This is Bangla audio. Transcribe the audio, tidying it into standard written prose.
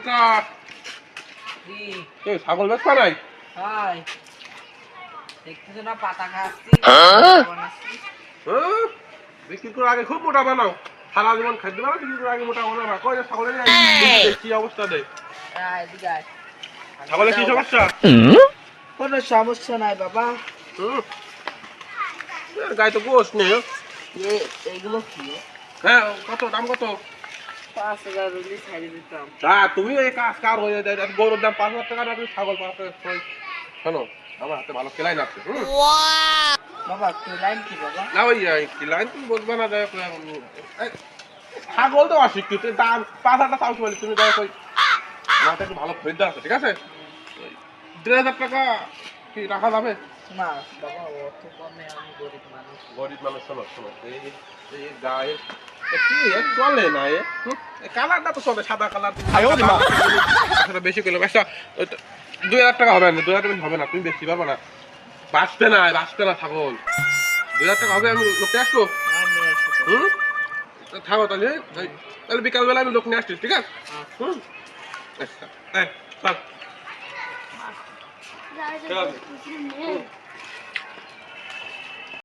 খোকা ছাগল বেশ নাই দেখতেছো না পাতা খাচ্ছি বিক্রি করে আগে খুব মোটা বানাও সারা জীবন খাদ্য বানাও বিক্রি করে আগে মোটা বানাও না কয় ছাগলের কি অবস্থা দেয় ছাগলের কি সমস্যা কোনো সমস্যা নাই বাবা গায়ে তো গোশ নেই এইগুলো কি হ্যাঁ কত দাম কত 5,000 রুপি ছাড়ি দিতাম তুমি এই কাজ কার হয়ে যায় গরুর দাম 5,000 টাকা রাখবে ছাগল 5,000 টাকা শোনো আমার হাতে ভালো কেলাইন আছে বাবা কেলাইন কি বাবা না ওই কেলাইন তুমি বুঝবে না ছাগল তো অশিক্ষিত দাম 5,000 চাউস বলি তুমি দেখো আমার একটু ভালো খরিদ্দার আছে ঠিক আছে 2,000 টাকা কি রাখা যাবে না বাবা অত কমে আমি গরিব মানুষ শোনো শোনো এই গায়ে কি চলে না কালারটা তো চলে সাদা কালার বেশি করলে আচ্ছা 2,000 টাকা হবে না 2,000 টাকা হবে না তুমি বেশি পারবো না বাঁচতে না ছাগল 2,000 টাকা হবে আমি লোককে আসবো থাকো তাহলে বিকালবেলা আমি লোক নিয়ে আসছি ঠিক আছে আচ্ছা হ্যাঁ চল